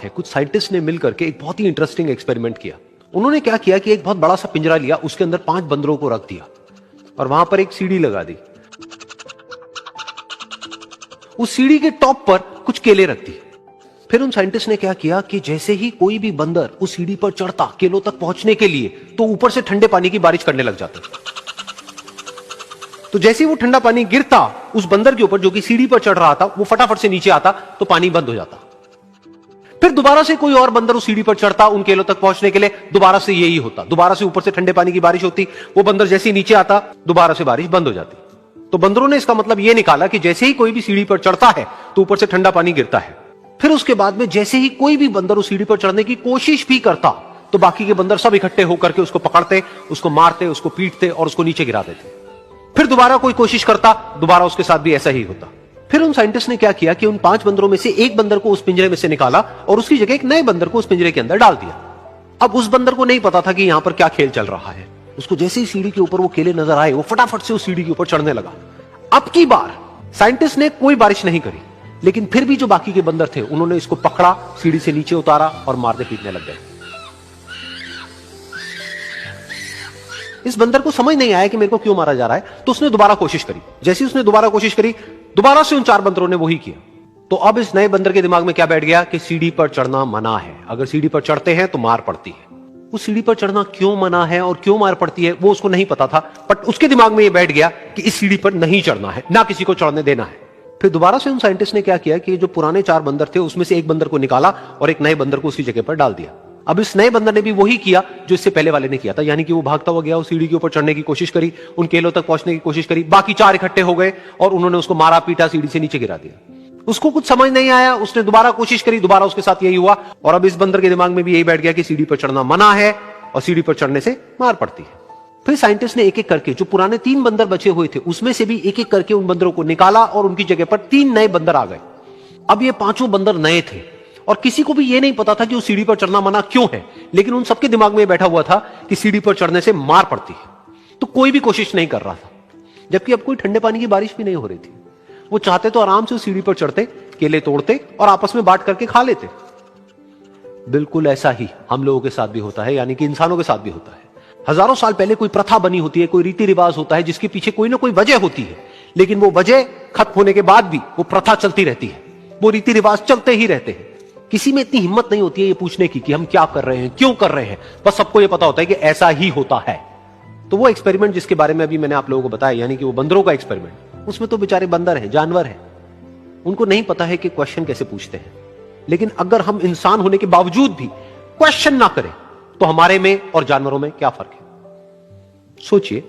है, कुछ साइंटिस्ट ने मिलकर के एक बहुत ही इंटरेस्टिंग एक्सपेरिमेंट किया। उन्होंने क्या किया कि एक बहुत बड़ा सा पिंजरा लिया, उसके अंदर 5 बंदरों को रख दिया और वहां पर एक सीढ़ी लगा दी। उस सीढ़ी के टॉप पर कुछ केले रख दिए। फिर उन साइंटिस्ट ने क्या किया कि जैसे ही कोई भी बंदर उस सीढ़ी पर चढ़ता केलों तक पहुंचने के लिए, तो ऊपर से ठंडे पानी की बारिश करने लग जाते। तो जैसे ही वो ठंडा पानी गिरता उस बंदर के ऊपर जो कि सीढ़ी पर चढ़ रहा था, वो फटाफट से नीचे आता तो पानी बंद हो जाता। फिर दोबारा से कोई और बंदर उस सीढ़ी पर चढ़ता उन केलों तक पहुंचने के लिए, दोबारा से यही होता। दोबारा से ऊपर से ठंडे पानी की बारिश होती, वो बंदर जैसे ही नीचे आता दोबारा से बारिश बंद हो जाती। तो बंदरों ने इसका मतलब यह निकाला कि जैसे ही कोई भी सीढ़ी पर चढ़ता है तो ऊपर से ठंडा पानी गिरता है। फिर उसके बाद में जैसे ही कोई भी बंदर उस सीढ़ी पर चढ़ने की कोशिश भी करता तो बाकी के बंदर सब इकट्ठे होकर के उसको पकड़ते, उसको मारते, उसको पीटते और उसको नीचे गिरा देते। फिर दोबारा कोई कोशिश करता, दोबारा उसके साथ भी ऐसा ही होता। फिर उन साइंटिस्ट ने क्या किया कि उन 5 बंदरों में से एक बंदर को उस पिंजरे में से निकाला और उसकी जगह एक नए बंदर को उस पिंजरे के अंदर डाल दिया। अब उस बंदर को नहीं पता था कि यहां पर क्या खेल चल रहा है। उसको जैसे ही सीढ़ी के ऊपर वो केले नजर आए, वो फटाफट से उस सीढ़ी के ऊपर चढ़ने लगा। अब की बार साइंटिस्ट ने कोई बारिश नहीं करी, लेकिन फिर भी जो बाकी के बंदर थे उन्होंने इसको पकड़ा, सीढ़ी से नीचे उतारा और मारने पीटने लग गए। इस बंदर को समझ नहीं आया कि मेरे को क्यों मारा जा रहा है, तो उसने दोबारा कोशिश करी। जैसे ही उसने दोबारा कोशिश करी, दोबारा से उन 4 बंदरों ने वही किया। तो अब इस नए बंदर के दिमाग में क्या बैठ गया कि सीढ़ी पर चढ़ना मना है, अगर सीढ़ी पर चढ़ते हैं तो मार पड़ती है। उस सीढ़ी पर चढ़ना क्यों मना है और क्यों मार पड़ती है वो उसको नहीं पता था, बट उसके दिमाग में यह बैठ गया कि इस सीढ़ी पर नहीं चढ़ना है, ना किसी को चढ़ने देना है। फिर दोबारा से उन साइंटिस्ट ने क्या किया कि जो पुराने 4 बंदर थे उसमें से एक बंदर को निकाला और एक नए बंदर को उसी जगह पर डाल दिया। अब इस नए बंदर ने भी वही किया जो इससे पहले वाले ने किया था, यानी कि वो भागता हुआ गया, उस सीढ़ी के ऊपर चढ़ने की कोशिश करी, उन केलों तक पहुंचने की कोशिश करी। बाकी 4 इकट्ठे हो गए और उन्होंने उसको मारा पीटा, सीढ़ी से नीचे गिरा दिया। उसको कुछ समझ नहीं आया, उसने दोबारा कोशिश करी, दोबारा उसके साथ यही हुआ। और अब इस बंदर के दिमाग में भी यही बैठ गया कि सीढ़ी पर चढ़ना मना है और सीढ़ी पर चढ़ने से मार पड़ती है। फिर साइंटिस्ट ने एक एक करके जो पुराने 3 बंदर बचे हुए थे उसमें से भी एक एक करके उन बंदरों को निकाला और उनकी जगह पर 3 नए बंदर आ गए। अब ये 5 बंदर नए थे और किसी को भी ये नहीं पता था कि उस सीढ़ी पर चढ़ना मना क्यों है, लेकिन उन सबके दिमाग में बैठा हुआ था कि सीढ़ी पर चढ़ने से मार पड़ती है। तो कोई भी कोशिश नहीं कर रहा था, जबकि अब कोई ठंडे पानी की बारिश भी नहीं हो रही थी। वो चाहते तो आराम से उस सीढ़ी पर चढ़ते, केले तोड़ते और आपस में बांट करके खा लेते। बिल्कुल ऐसा ही हम लोगों के साथ भी होता है, यानी कि इंसानों के साथ भी होता है। हजारों साल पहले कोई प्रथा बनी होती है, कोई रीति रिवाज होता है जिसके पीछे कोई ना कोई वजह होती है, लेकिन वो वजह खत्म होने के बाद भी वो प्रथा चलती रहती है, वो रीति रिवाज चलते ही रहते हैं। किसी में इतनी हिम्मत नहीं होती है ये पूछने की कि हम क्या कर रहे हैं, क्यों कर रहे हैं, बस सबको ये पता होता है कि ऐसा ही होता है। तो वो एक्सपेरिमेंट जिसके बारे में अभी मैंने आप लोगों को बताया, यानी कि वो बंदरों का एक्सपेरिमेंट, उसमें तो बेचारे बंदर हैं, जानवर हैं, उनको नहीं पता है कि क्वेश्चन कैसे पूछते हैं। लेकिन अगर हम इंसान होने के बावजूद भी क्वेश्चन ना करें तो हमारे में और जानवरों में क्या फर्क है? सोचिए।